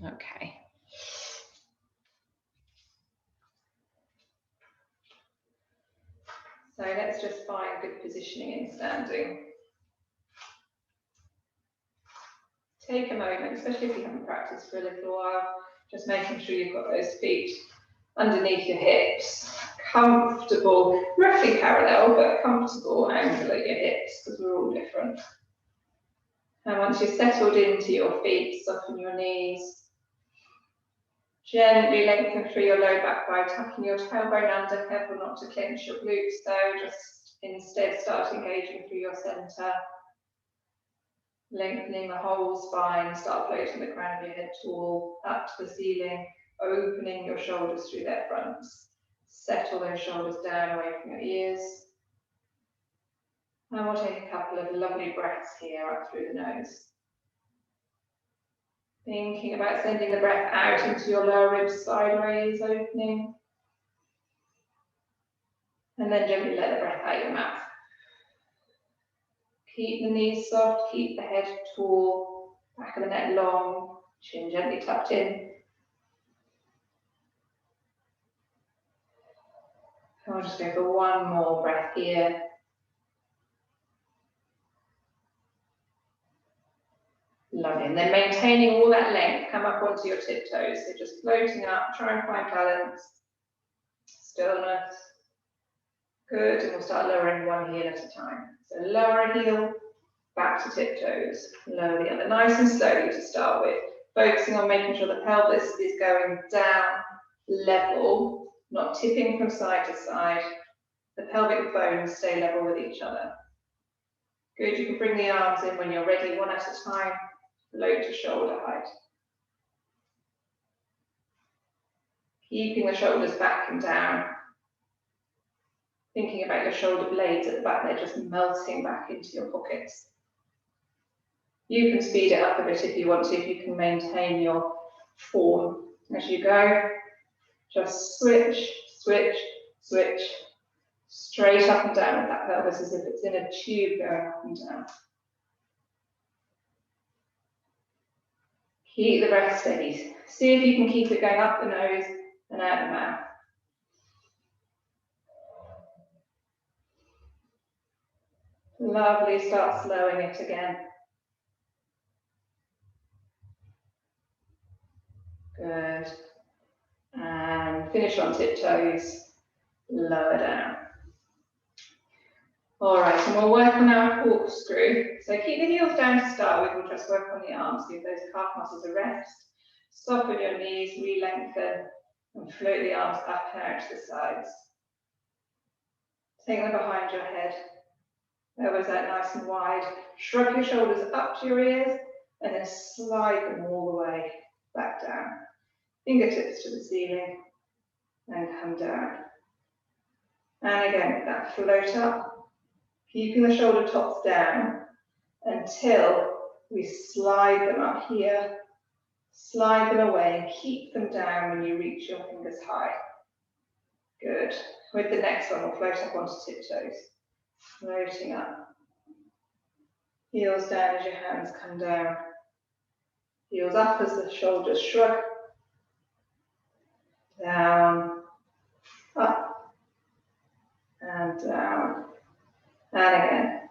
Okay. So let's just find good positioning in standing. Take a moment, especially if you haven't practiced for a little while, just making sure you've got those feet underneath your hips, comfortable, roughly parallel, but comfortable angle at your hips, because we're all different. And once you're settled into your feet, soften your knees. Gently lengthen through your low back by tucking your tailbone under, careful not to clench your glutes though, just instead start engaging through your centre. Lengthening the whole spine, start floating the crown of your head tall, up to the ceiling, opening your shoulders through their fronts. Settle those shoulders down away from your ears. And we'll take a couple of lovely breaths here up through the nose. Thinking about sending the breath out into your lower ribs sideways, opening. And then gently let the breath out your mouth. Keep the knees soft, keep the head tall, back of the neck long, chin gently tucked in. And we'll just go for one more breath here. Lovely. And then maintaining all that length, come up onto your tiptoes. So just floating up, try and find balance, stillness. Good, and we'll start lowering one heel at a time. So lower a heel, back to tiptoes, lower the other, nice and slowly to start with, focusing on making sure the pelvis is going down level, not tipping from side to side. The pelvic bones stay level with each other. Good, you can bring the arms in when you're ready, one at a time, float to shoulder height. Keeping the shoulders back and down. Thinking about your shoulder blades at the back, they're just melting back into your pockets. You can speed it up a bit if you want to, if you can maintain your form as you go. Just switch, switch, switch, straight up and down with that pelvis as if it's in a tube going up and down. Keep the breath steady. See if you can keep it going up the nose and out the mouth. Lovely, start slowing it again. Good. And finish on tiptoes, lower down. All right, and we'll work on our corkscrew. So keep the heels down to start with, we'll just work on the arms, give those calf muscles a rest. Soften your knees, re-lengthen, and float the arms up and out to the sides. Take them behind your head. Elbows out nice and wide. Shrug your shoulders up to your ears and then slide them all the way back down. Fingertips to the ceiling and come down. And again, with that float up, keeping the shoulder tops down until we slide them up here. Slide them away and keep them down when you reach your fingers high. Good. With the next one, we'll float up onto tiptoes. Floating up. Heels down as your hands come down. Heels up as the shoulders shrug. Down, up, and down. And again.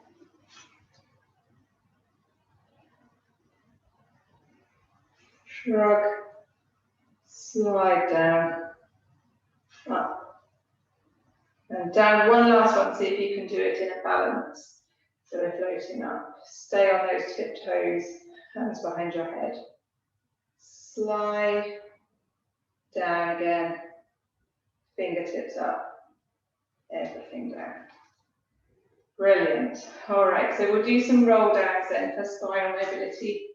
Shrug. Slide down. Up. And down. One last one, see if you can do it in a balance. So we're floating up. Stay on those tiptoes, hands behind your head. Slide down again, fingertips up, everything down. Brilliant. All right, so we'll do some roll downs then for spinal mobility.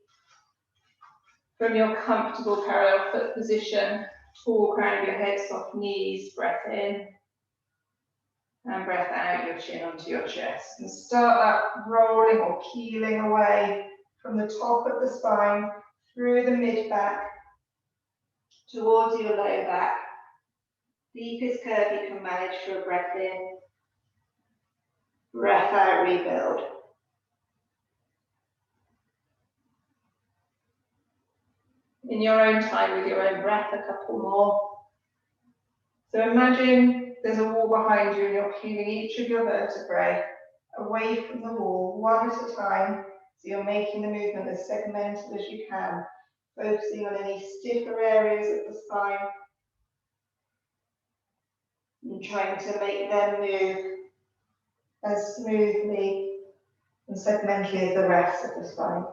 From your comfortable parallel foot position, tall crown of your head, soft knees, breath in. And breath out, your chin onto your chest. And start that rolling or keeling away from the top of the spine, through the mid-back, towards your lower back. Deepest curve you can manage for a breath in. Breath out, rebuild. in your own time with your own breath, a couple more. So imagine there's a wall behind you and you're feeling each of your vertebrae away from the wall, one at a time. So you're making the movement as segmented as you can, focusing on any stiffer areas of the spine and trying to make them move as smoothly and segmentally as the rest of the spine.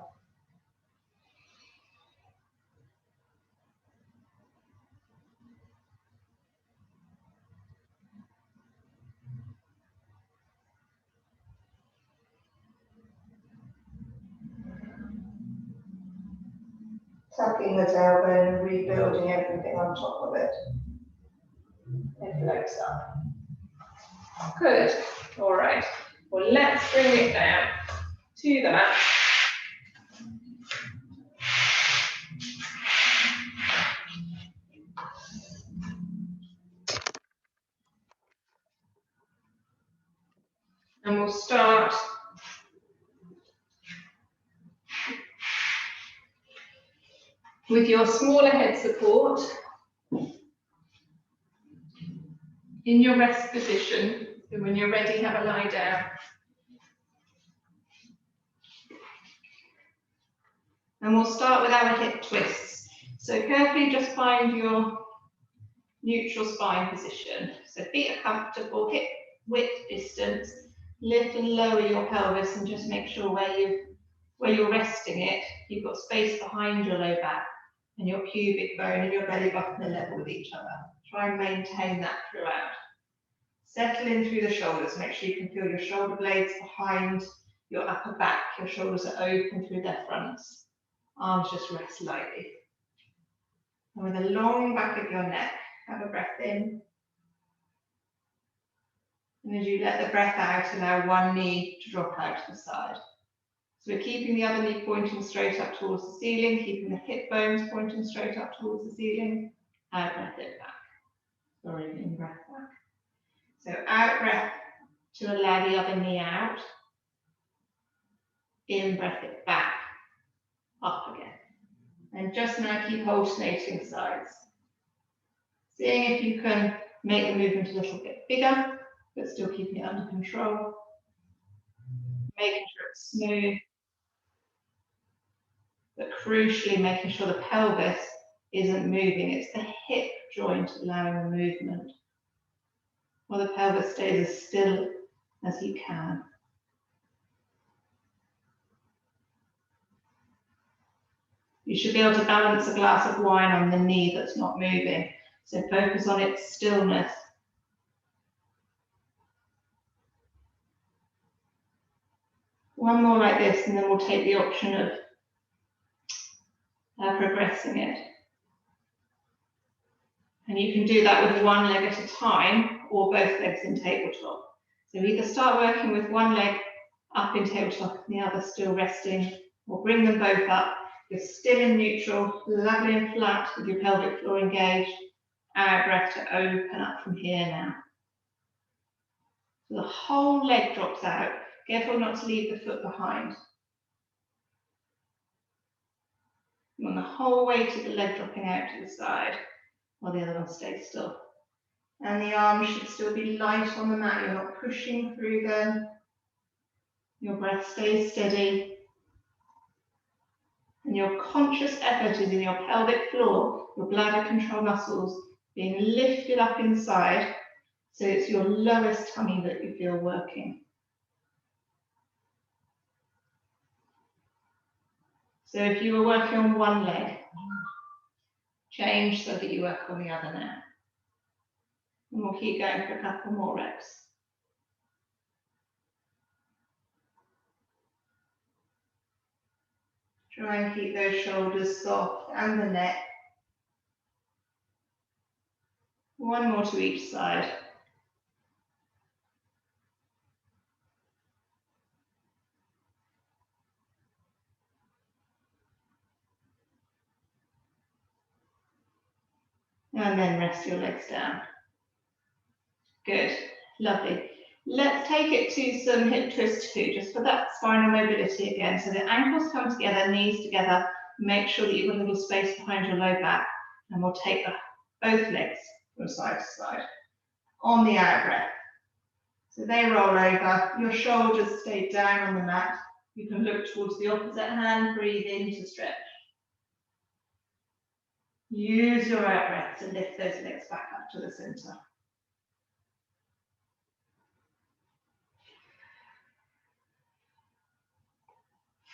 Tucking the tailbone and rebuilding everything on top of it. It floats up. Good. All right. Well, let's bring it down to the mat. And we'll start with your smaller head support in your rest position. So when you're ready, have a lie down. And we'll start with our hip twists. So carefully just find your neutral spine position. So feet are comfortable, hip width distance. Lift and lower your pelvis and just make sure where you're resting it, you've got space behind your low back and your pubic bone and your belly button are level with each other. Try and maintain that throughout. Settle in through the shoulders. Make sure you can feel your shoulder blades behind your upper back. Your shoulders are open through their fronts. Arms just rest lightly. And with a long back of your neck, have a breath in. And as you let the breath out, allow one knee to drop out to the side. So we're keeping the other knee pointing straight up towards the ceiling, keeping the hip bones pointing straight up towards the ceiling. Out breath it back. Sorry, in breath back. So out breath to allow the other knee out. In breath it back, up again. And just now keep alternating sides. Seeing if you can make the movement a little bit bigger, but still keeping it under control. Making sure it's smooth. But crucially making sure the pelvis isn't moving. It's the hip joint allowing the movement. While the pelvis stays as still as you can. You should be able to balance a glass of wine on the knee that's not moving. So focus on its stillness. One more like this, and then we'll take the option of progressing it. And you can do that with one leg at a time or both legs in tabletop. So either start working with one leg up in tabletop and the other still resting, or bring them both up. You're still in neutral, lovely and flat with your pelvic floor engaged. Out breath to open up from here now. So the whole leg drops out. Careful not to leave the foot behind. You want the whole weight of the leg dropping out to the side while the other one stays still. And the arms should still be light on the mat. You're not pushing through them. Your breath stays steady. And your conscious effort is in your pelvic floor, your bladder control muscles being lifted up inside. So it's your lowest tummy that you feel working. So if you were working on one leg, change so that you work on the other now. And we'll keep going for a couple more reps. Try and keep those shoulders soft and the neck. One more to each side. And then rest your legs down. Good, lovely. Let's take it to some hip twist 2, just for that spinal mobility again. So the ankles come together, knees together, Make sure that you've got a little space behind your low back, and we'll take both legs from side to side. On the out breath. So they roll over, your shoulders stay down on the mat. You can look towards the opposite hand, breathe in to stretch. Use your out breath to lift those legs back up to the center.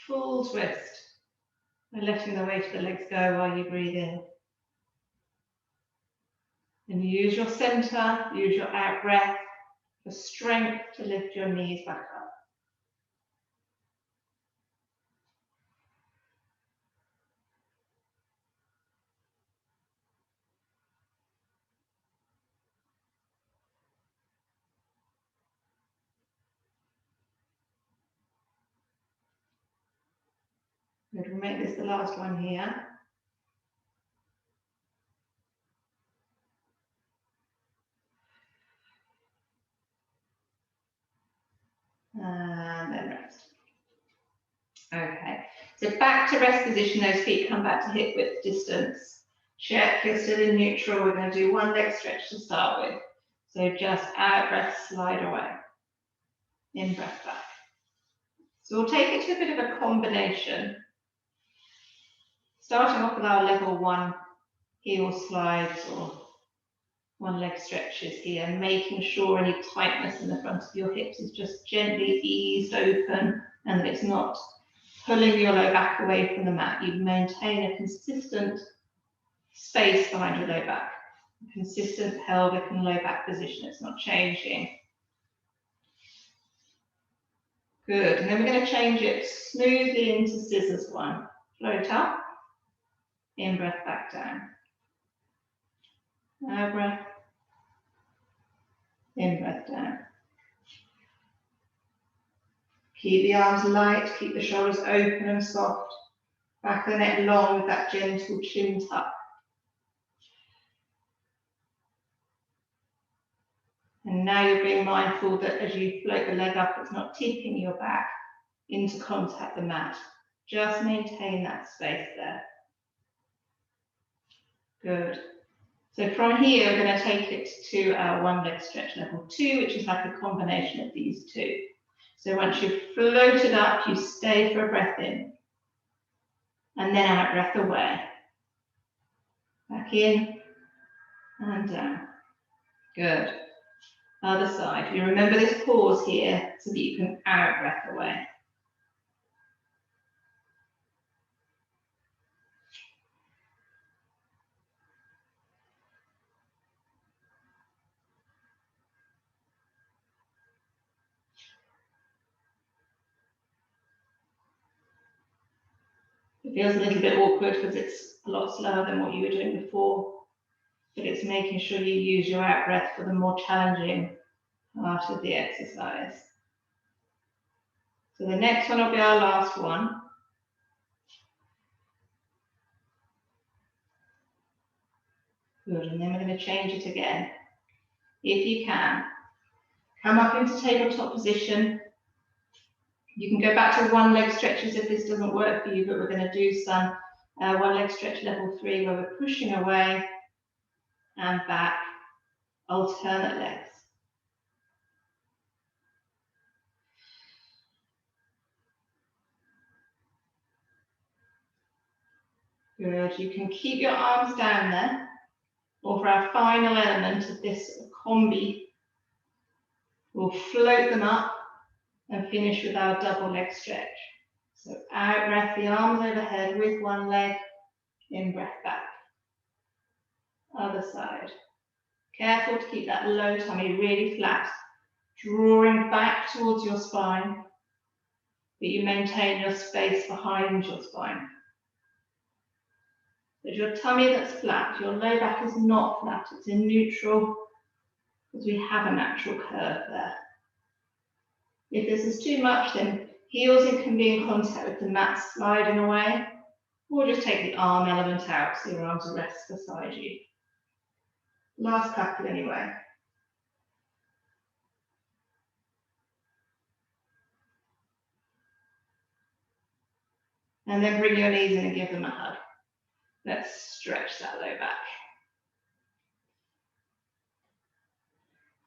Full twist. And letting the weight of the legs go while you breathe in. And use your center, use your out breath for strength to lift your knees back up. Good, we'll make this the last one here. And then rest. Okay, so back to rest position, those feet come back to hip width distance. Check you're still in neutral. We're going to do one leg stretch to start with. So just out breath, slide away. In breath back. So we'll take it to a bit of a combination. Starting off with our level 1 heel slides or one leg stretches here, making sure any tightness in the front of your hips is just gently eased open and that it's not pulling your low back away from the mat. You maintain a consistent space behind your low back, a consistent pelvic and low back position. It's not changing. Good, and then we're going to change it smoothly into scissors one. Float up, in breath back down. Out breath, in breath down. Keep the arms light, keep the shoulders open and soft. Back of the neck long with that gentle chin tuck. And now you're being mindful that as you float the leg up, it's not tipping your back into contact with the mat. Just maintain that space there. Good. So from here, we're going to take it to our one leg stretch level 2, which is like a combination of these two. So once you've floated up, you stay for a breath in. And then out breath away. Back in and down. Good. Other side. You remember this pause here so that you can out breath away. It feels a little bit awkward because it's a lot slower than what you were doing before, but it's making sure you use your out breath for the more challenging part of the exercise. So the next one will be our last one. Good, and then we're going to change it again. If you can, come up into tabletop position. You can go back to one leg stretches if this doesn't work for you, but we're going to do some one leg stretch level 3 where we're pushing away and back, alternate legs. Good, you can keep your arms down there, or for our final element of this combi, we'll float them up and finish with our double leg stretch. So out breath, the arms overhead with one leg, in breath back. Other side. Careful to keep that low tummy really flat, drawing back towards your spine, but you maintain your space behind your spine. There's your tummy that's flat, your low back is not flat, it's in neutral because we have a natural curve there. If this is too much, then heels can be in contact with the mat sliding away, or just take the arm element out so your arms rest beside you. Last couple anyway. And then bring your knees in and give them a hug. Let's stretch that low back.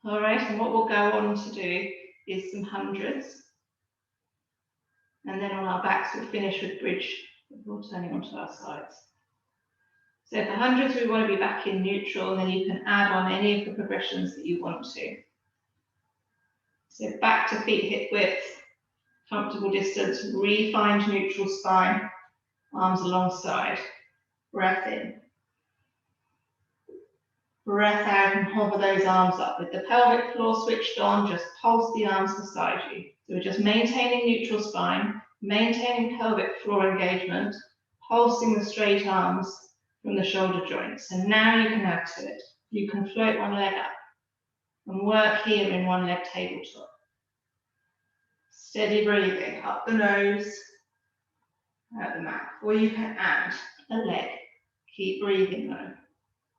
All right, and what we'll go on to do is some hundreds. And then on our backs, we'll finish with bridge before turning onto our sides. So for hundreds, we want to be back in neutral, and then you can add on any of the progressions that you want to. So back to feet hip width, comfortable distance, re-find neutral spine, arms alongside. Breath in. Breath out and hover those arms up with the pelvic floor switched on, just pulse the arms beside you. So we're just maintaining neutral spine, maintaining pelvic floor engagement, pulsing the straight arms from the shoulder joints. And now you can add to it. You can float one leg up and work here in one leg tabletop. Steady breathing up the nose, out the mouth. Or you can add a leg. Keep breathing though.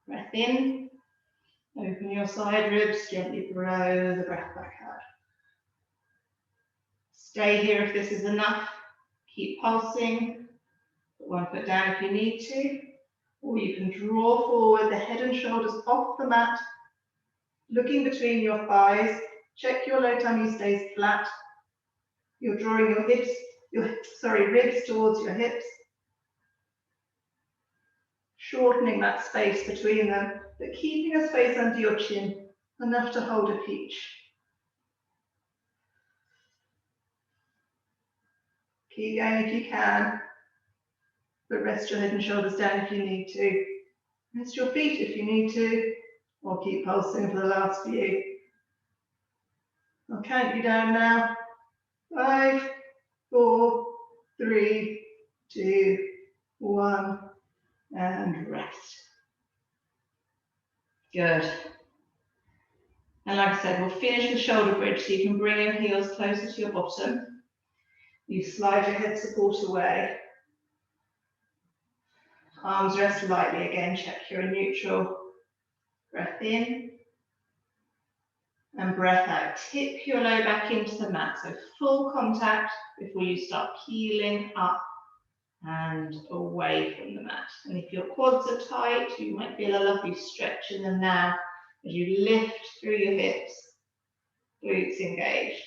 Breath in, open your side ribs, gently blow the breath back out. Stay here if this is enough. Keep pulsing. Put one foot down if you need to. Or you can draw forward the head and shoulders off the mat, looking between your thighs. Check your low tummy stays flat. You're drawing your hips, ribs towards your hips. Shortening that space between them, but keeping a space under your chin, enough to hold a peach. Keep going if you can, but rest your head and shoulders down if you need to. Rest your feet if you need to, or keep pulsing for the last few. I'll count you down now. 5, 4, 3, 2, 1, and rest. Good. And like I said, we'll finish with shoulder bridge, so you can bring your heels closer to your bottom. You slide your head support away. Arms rest lightly again, check you're in neutral. Breath in. And breath out. Tip your low back into the mat, so full contact before you start peeling up and away from the mat. And if your quads are tight, you might feel a lovely stretch in them now as you lift through your hips, glutes engaged.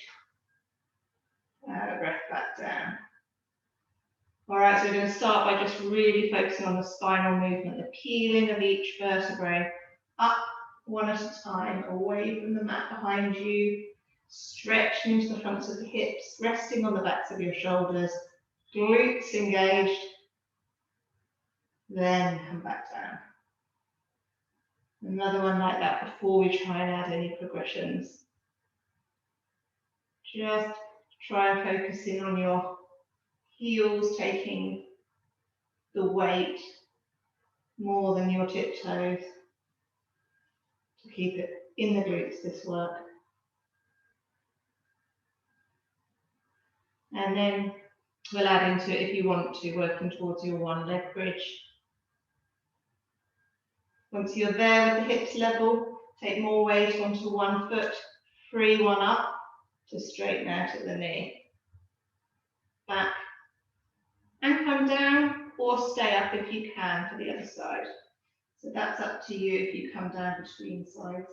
And a breath back down. All right, so we're going to start by just really focusing on the spinal movement, the peeling of each vertebrae up one at a time, away from the mat behind you, stretching into the fronts of the hips, resting on the backs of your shoulders, glutes engaged, then come back down. Another one like that before we try and add any progressions. Just try and focus in on your heels taking the weight more than your tiptoes to keep it in the glutes, this work. And then we'll add into it if you want to, working towards your one leg bridge. Once you're there with the hips level, take more weight onto one foot, free one up to straighten out at the knee. Back and come down, or stay up if you can for the other side. So that's up to you if you come down between sides.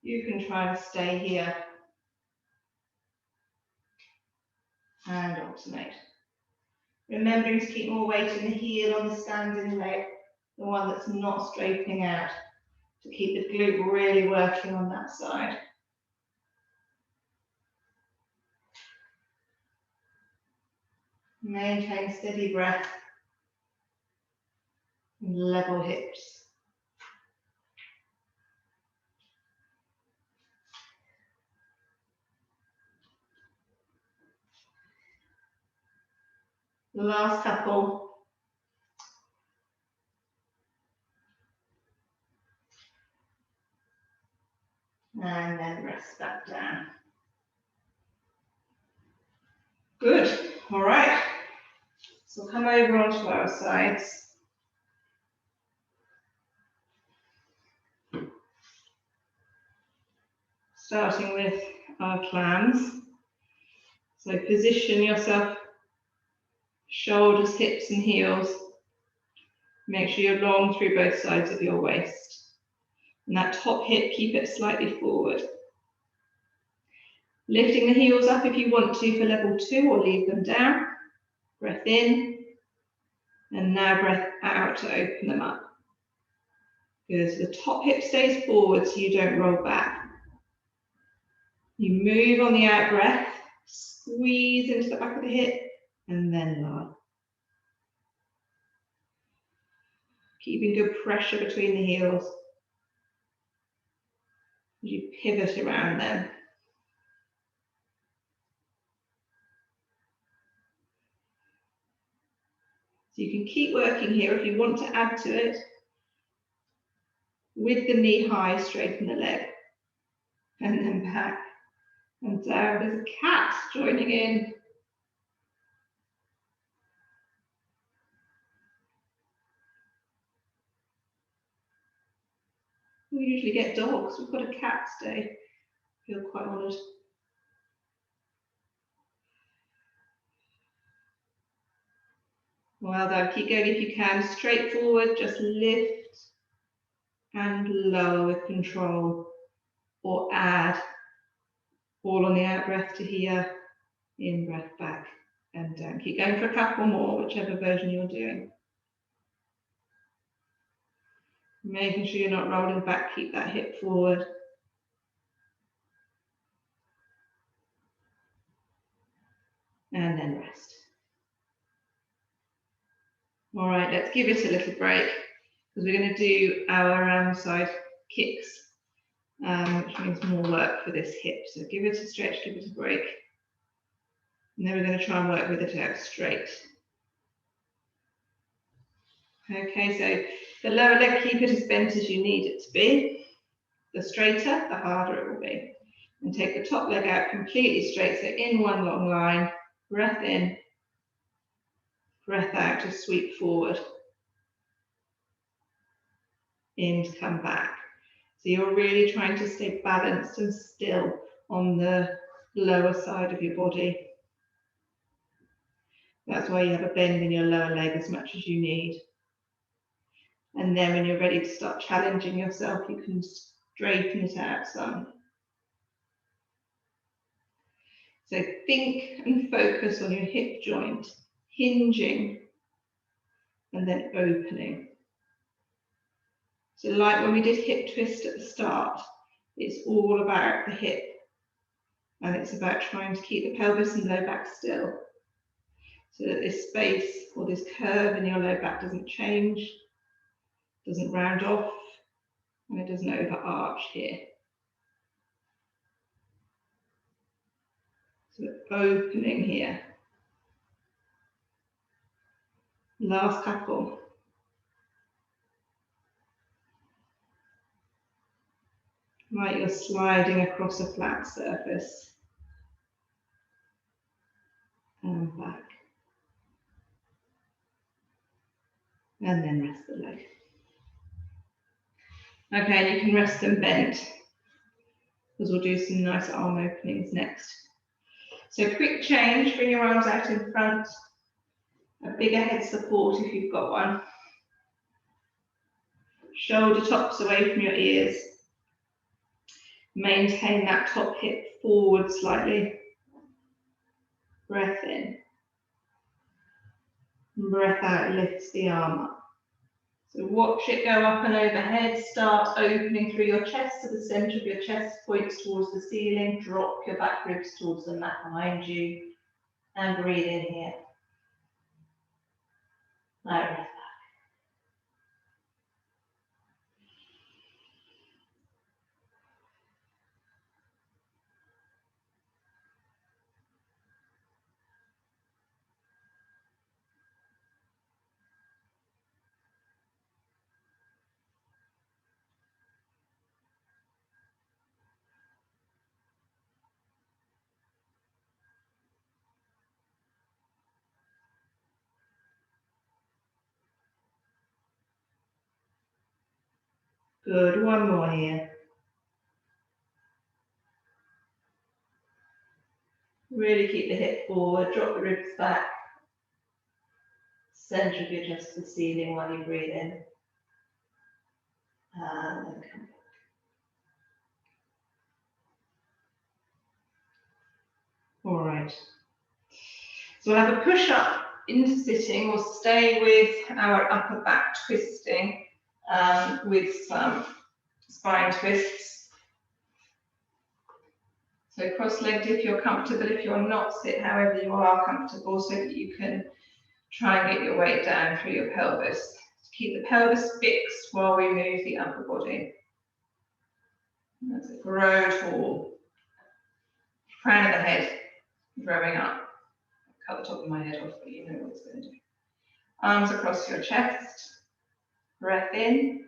You can try and stay here and alternate. Remembering to keep more weight in the heel on the standing leg, the one that's not straightening out, to keep the glute really working on that side. Maintain steady breath and level hips. The last couple. And then rest back down. Good. All right. So come over onto our sides. Starting with our clams. So position yourself Shoulders, hips and heels. Make sure you're long through both sides of your waist. And that top hip, keep it slightly forward. Lifting the heels up if you want to for level 2 or leave them down. Breath in. And now breath out to open them up. Good, so the top hip stays forward so you don't roll back. You move on the out breath, squeeze into the back of the hip, and then lower. Keeping good pressure between the heels. You pivot around them. So you can keep working here if you want to add to it. With the knee high, straighten the leg. And then back and down. There's a cat joining in. We usually get dogs. We've got a cat today. I feel quite honoured. Well done. Keep going if you can. Straight forward, just lift and lower with control. Or add. All on the out breath to here. In breath back and down. Keep going for a couple more, whichever version you're doing. Making sure you're not rolling back. Keep that hip forward. And then rest. All right, let's give it a little break because we're going to do our side kicks, which means more work for this hip. So give it a stretch, give it a break. And then we're going to try and work with it out straight. Okay, so the lower leg, keep it as bent as you need it to be. The straighter, the harder it will be. And take the top leg out completely straight, so in one long line. Breath in, breath out to sweep forward. In to come back. So you're really trying to stay balanced and still on the lower side of your body. That's why you have a bend in your lower leg as much as you need. And then when you're ready to start challenging yourself, you can straighten it out some. So think and focus on your hip joint, hinging and then opening. So like when we did hip twist at the start, it's all about the hip and it's about trying to keep the pelvis and low back still so that this space or this curve in your low back doesn't change, doesn't round off, and it doesn't overarch here. So opening here. Last couple. Like you're sliding across a flat surface. And back. And then rest the leg. Okay, you can rest them bent because we'll do some nice arm openings next. So quick change, bring your arms out in front. A bigger head support if you've got one. Shoulder tops away from your ears. Maintain that top hip forward slightly. Breath in. Breath out, lifts the arm up. So watch it go up and overhead. Start opening through your chest to the center of your chest, points towards the ceiling. Drop your back ribs towards the mat behind you. And breathe in here. Now breath back. Good, one more here. Really keep the hip forward, drop the ribs back. Center of your chest to the ceiling while you breathe in. And then come back. All right. So we'll have a push up into sitting. We'll stay with our upper back twisting with some spine twists. So cross-legged if you're comfortable. If you're not, sit however you are comfortable so that you can try and get your weight down through your pelvis. Keep the pelvis fixed while we move the upper body. That's it. Grow tall. Crown of the head growing up. Cut the top of my head off, but you know what it's going to do. Arms across your chest. Breath in.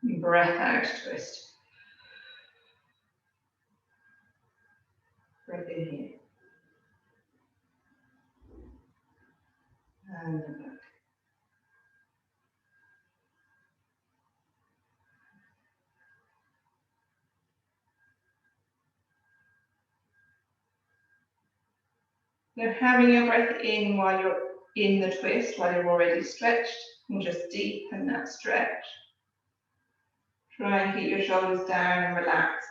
And breath out, twist. Breath in here. And then back. So having your breath in while you're in the twist, while you're already stretched, and just deepen that stretch. Try and keep your shoulders down and relaxed.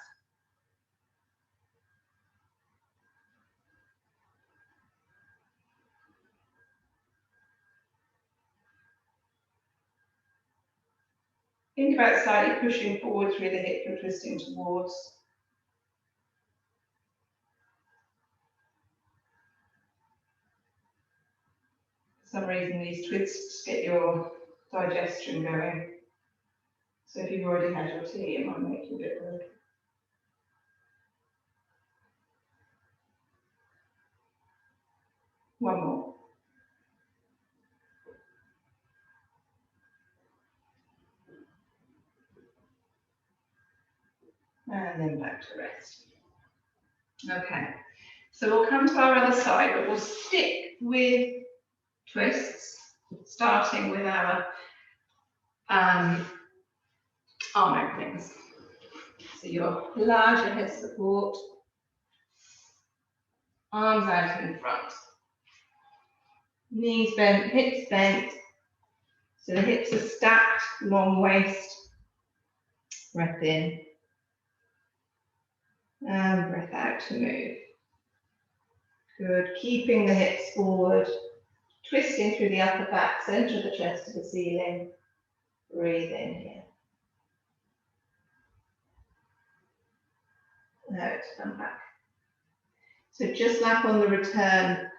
Think about slightly pushing forward through the hip you're twisting towards. For some reason, these twists get your digestion going. So if you've already had your tea, it might make you a bit weird. One more. And then back to rest. Okay, so we'll come to our other side, but we'll stick with twists, starting with our arm openings. So your larger head support, arms out in front, knees bent, hips bent, so the hips are stacked, long waist, breath in, and breath out to move. Good, keeping the hips forward, twisting through the upper back, center of the chest to the ceiling, breathe in here. Now to come back. So just like on the return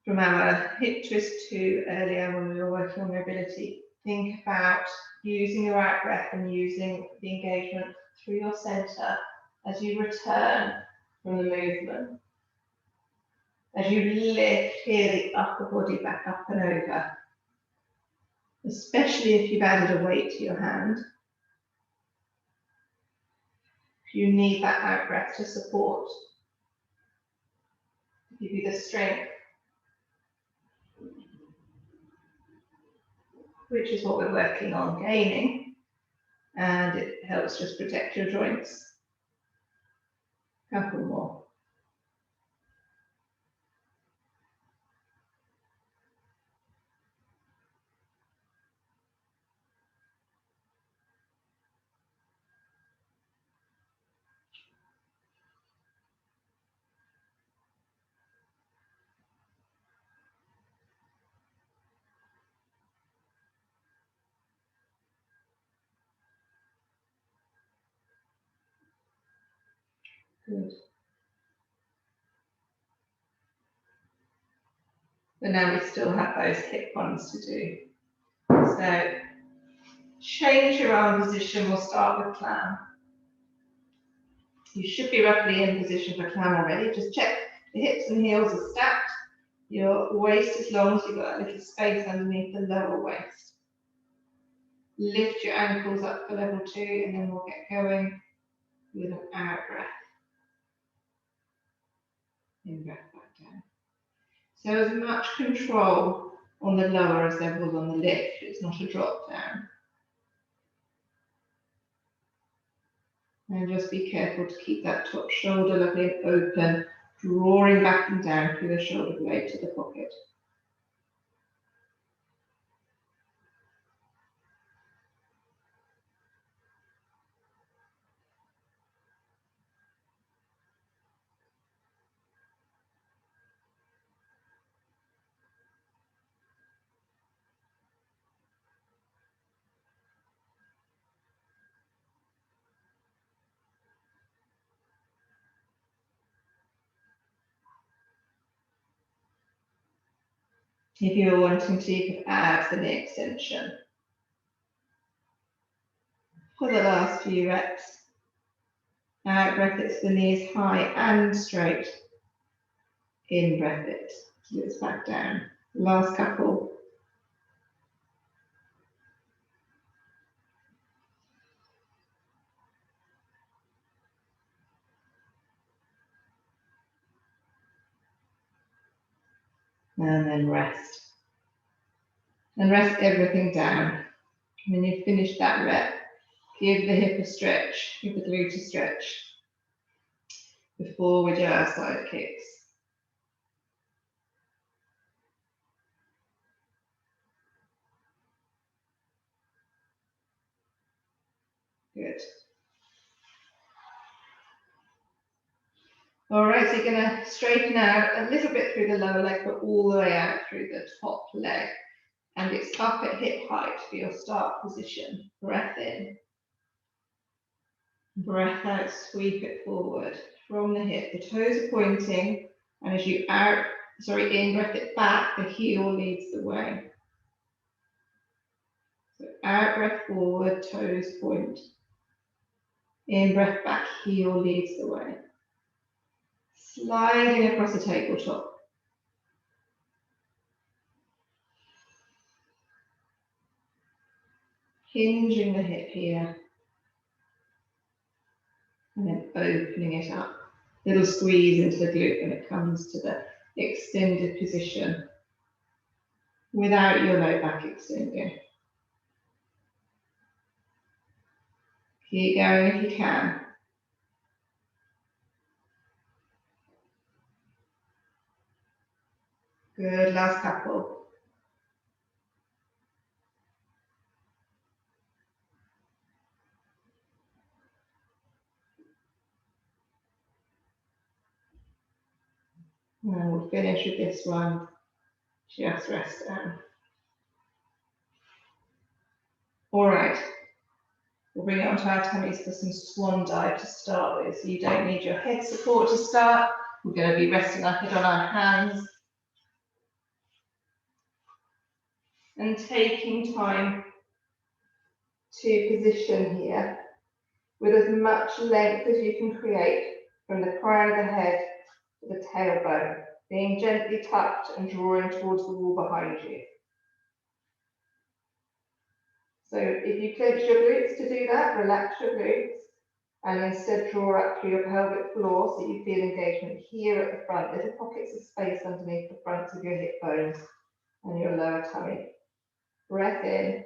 from our hip twist to earlier when we were working on mobility, think about using your out breath and using the engagement through your center as you return from the movement. As you lift here the upper body back up and over, especially if you've added a weight to your hand. You need that out breath to support, to give you the strength, which is what we're working on gaining, and it helps just protect your joints. Couple more. Good. But now we still have those hip ones to do. So change your arm position. We'll start with clown. You should be roughly in position for clown already. Just check the hips and heels are stacked. Your waist is long, so you've got a little space underneath the lower waist. Lift your ankles up for level 2, and then we'll get going with an out breath. In breath back down. So as much control on the lower as there was on the lift. It's not a drop down. And just be careful to keep that top shoulder lovely and open, drawing back and down through the shoulder blade to the pocket. If you're wanting to, you could add the knee extension. For the last few reps, out breath it so the knee is high and straight. In breath it, glutes back down. Last couple. And then rest. And rest everything down. When you've finished that rep, give the hip a stretch, give the glute a stretch before we do our side kicks. Good. All right, so you're going to straighten out a little bit through the lower leg, but all the way out through the top leg. And it's up at hip height for your start position. Breath in. Breath out, sweep it forward from the hip. The toes are pointing, and as you in breath it back, the heel leads the way. So out breath forward, toes point. In breath back, heel leads the way. Sliding across the tabletop. Hinging the hip here. And then opening it up. Little squeeze into the glute when it comes to the extended position without your low back extending. Keep going if you can. Good, last couple. And we'll finish with this one. Just rest down. All right. We'll bring it onto our tummies for some swan dive to start with. So you don't need your head support to start. We're going to be resting our head on our hands. And taking time to position here with as much length as you can create from the crown of the head to the tailbone, being gently tucked and drawing towards the wall behind you. So if you clench your glutes to do that, relax your glutes and instead draw up through your pelvic floor so you feel engagement here at the front. Little pockets of space underneath the fronts of your hip bones and your lower tummy. Breath in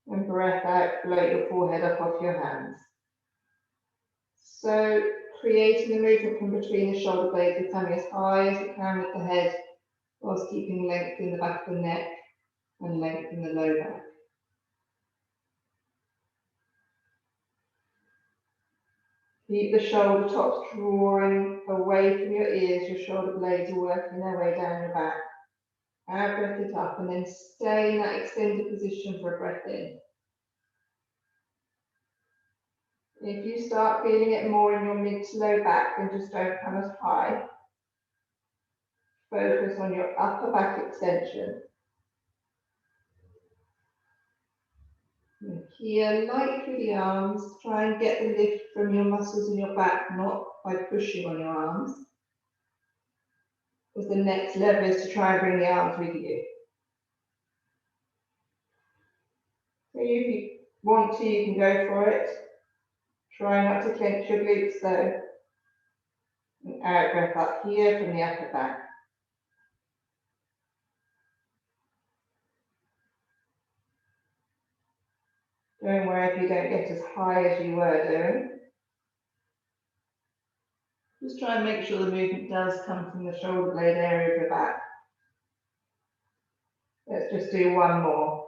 and breath out, float your forehead up off your hands. So creating the movement from between the shoulder blades, becoming as high as you can with the head, whilst keeping length in the back of the neck and length in the low back. Keep the shoulder tops drawing away from your ears, your shoulder blades are working their way down your back. Out breath it up and then stay in that extended position for a breath in. If you start feeling it more in your mid to low back, then just don't come as high. Focus on your upper back extension. And here, light through the arms, try and get the lift from your muscles in your back, not by pushing on your arms. Because the next level is to try and bring the arms with you. So if you want to, you can go for it. Try not to clench your glutes though. And out breath up here from the upper back. Don't worry if you don't get as high as you were doing. Just try and make sure the movement does come from the shoulder blade area of your back. Let's just do one more.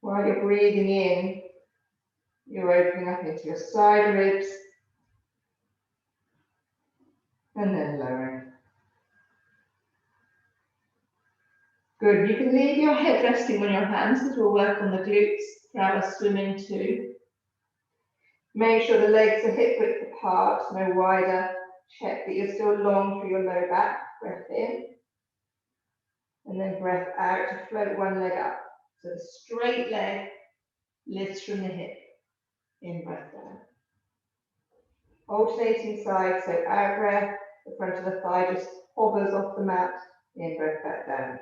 While you're breathing in, you're opening up into your side ribs and then lowering. Good, you can leave your head resting on your hands because we'll work on the glutes for our swimming too. Make sure the legs are hip width apart, no wider. Check that you're still long through your low back, breath in, and then breath out to float one leg up. So the straight leg lifts from the hip, in breath down. Alternating sides, so out breath, the front of the thigh just hovers off the mat, in breath back down.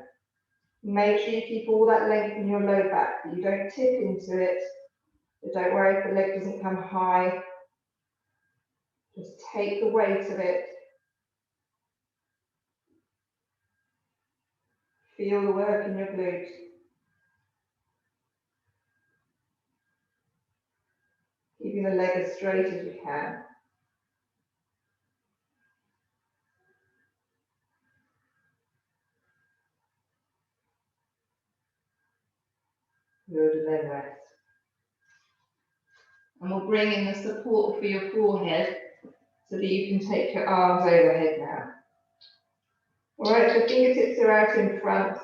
Make sure you keep all that length in your low back, that you don't tip into it, but don't worry if the leg doesn't come high. Just take the weight of it. Feel the work in your glutes. Keeping the leg as straight as you can. Good, and then rest. And we'll bring in the support for your forehead so that you can take your arms overhead now. All right, so fingertips are out in front.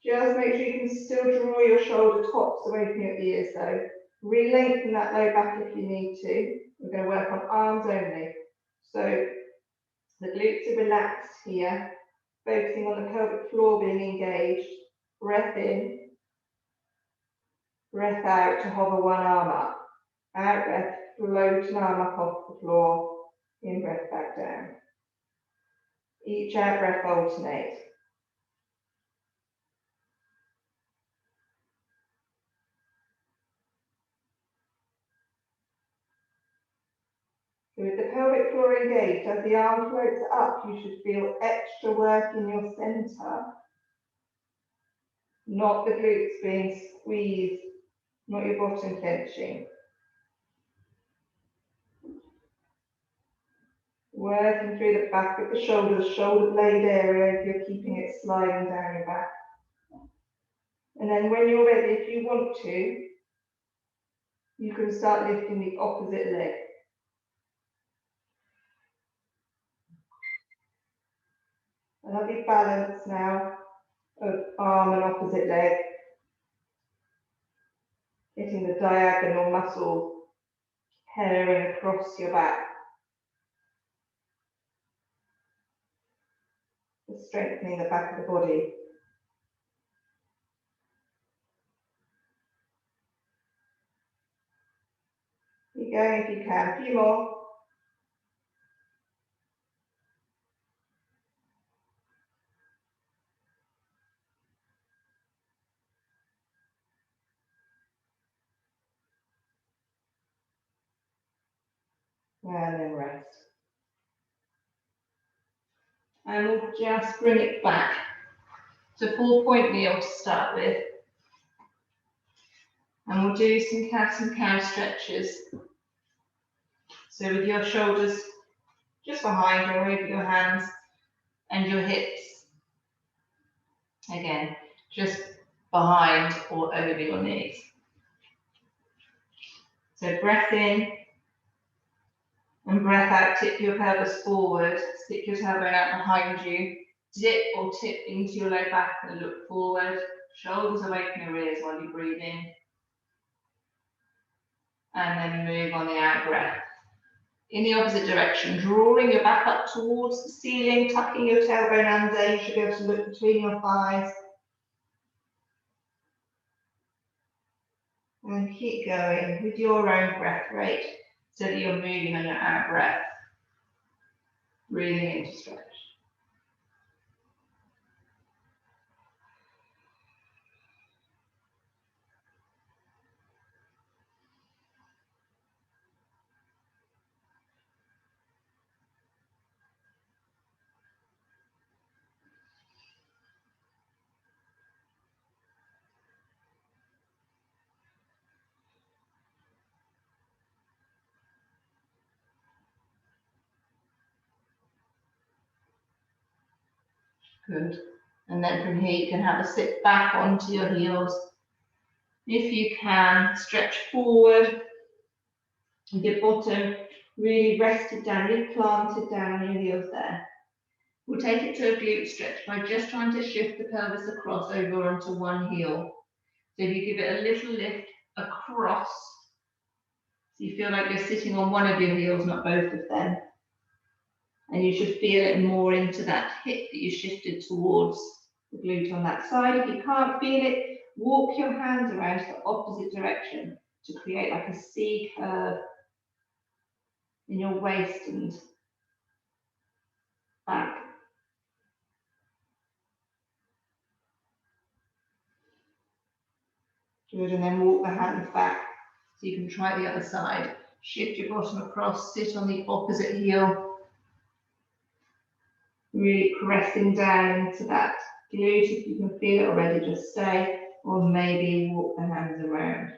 Just make sure you can still draw your shoulder tops away from your ears though. Re-lengthen that low back if you need to. We're going to work on arms only. So the glutes are relaxed here, focusing on the pelvic floor being engaged. Breath in, breath out to hover one arm up. Out breath, float an arm up off the floor. In breath back down. Each out breath alternate. So with the pelvic floor engaged, as the arm floats up, you should feel extra work in your centre, not the glutes being squeezed, not your bottom clenching. Working through the back of the shoulders, shoulder blade area, if you're keeping it sliding down your back. And then when you're ready, if you want to, you can start lifting the opposite leg. And that'll be balance now of arm and opposite leg. Getting the diagonal muscle pairing across your back. Just strengthening the back of the body. Keep going if you can. A few more. And then rest. And we'll just bring it back to 4-point kneel to start with. And we'll do some cat and cow stretches. So with your shoulders just behind or over your hands and your hips, again, just behind or over your knees. So breath in and breath out, tip your pelvis forward, stick your tailbone out behind you, dip or tip into your low back and look forward, shoulders away from your ears while you breathe in. And then move on the out breath. In the opposite direction, drawing your back up towards the ceiling, tucking your tailbone under. You should be able to look between your thighs. And keep going with your own breath rate so that you're moving on your out breath. Breathing into stretch. Good. And then from here you can have a sit back onto your heels. If you can, stretch forward with your bottom really rested down, really planted down on your heels there. We'll take it to a glute stretch by just trying to shift the pelvis across over onto one heel. So if you give it a little lift across, so you feel like you're sitting on one of your heels, not both of them. And you should feel it more into that hip that you shifted towards the glute on that side. If you can't feel it, walk your hands around to the opposite direction to create like a C curve in your waist and back. Good, and then walk the hands back so you can try the other side. Shift your bottom across, sit on the opposite heel. Really pressing down into that glute. If you can feel it already, just stay, or maybe walk the hands around.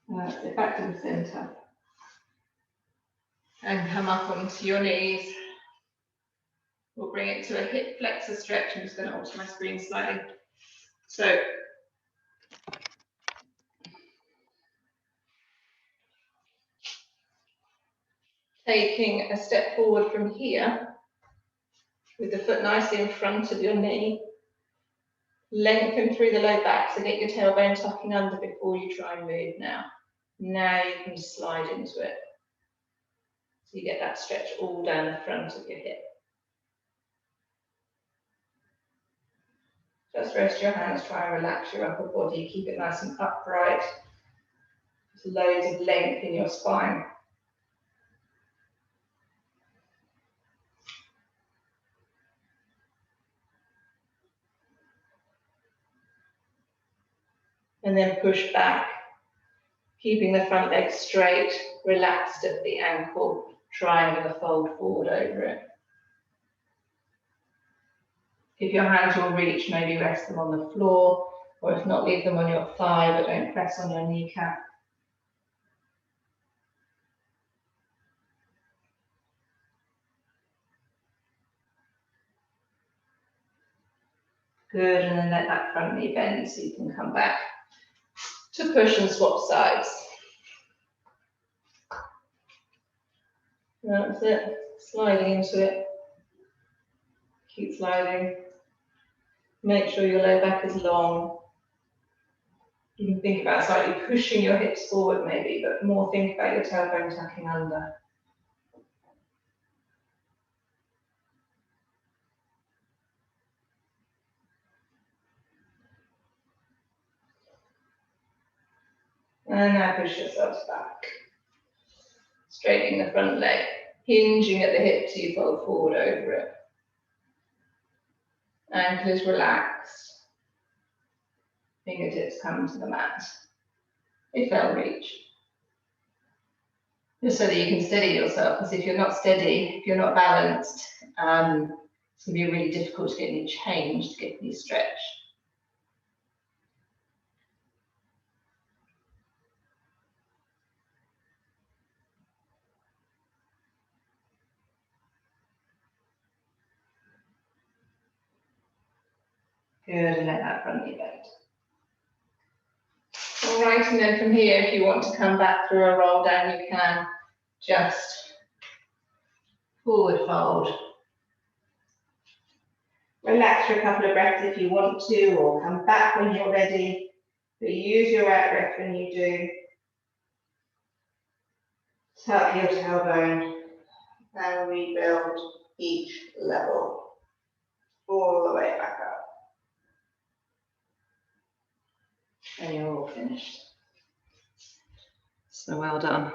That's it, back to the center. And come up onto your knees. We'll bring it to a hip flexor stretch. I'm just going to alter my screen slightly. So, taking a step forward from here, with the foot nicely in front of your knee. Lengthen through the low back, so get your tailbone tucking under before you try and move now. Now you can slide into it. So you get that stretch all down the front of your hip. Just rest your hands, try and relax your upper body, keep it nice and upright. There's loads of length in your spine. And then push back, keeping the front leg straight, relaxed at the ankle, triangular fold forward over it. If your hands will reach, maybe rest them on the floor, or if not, leave them on your thigh, but don't press on your kneecap. Good, and then let that front knee bend so you can come back to push and swap sides. That's it, sliding into it. Keep sliding. Make sure your low back is long. You can think about slightly pushing your hips forward maybe, but more think about your tailbone tucking under. And now push yourselves back. Straightening the front leg, hinging at the hip so you fold forward over it. Ankle is relaxed. Fingertips come to the mat. If they'll reach. Just so that you can steady yourself, because if you're not steady, if you're not balanced, it's going to be really difficult to get any change, to get any stretch. Good, and let that front knee bend. All right, and then from here, if you want to come back through a roll down, you can just forward fold. Relax for a couple of breaths if you want to, or come back when you're ready, but use your out breath when you do. Tuck your tailbone and rebuild each level all the way back up. And you're all finished. So well done.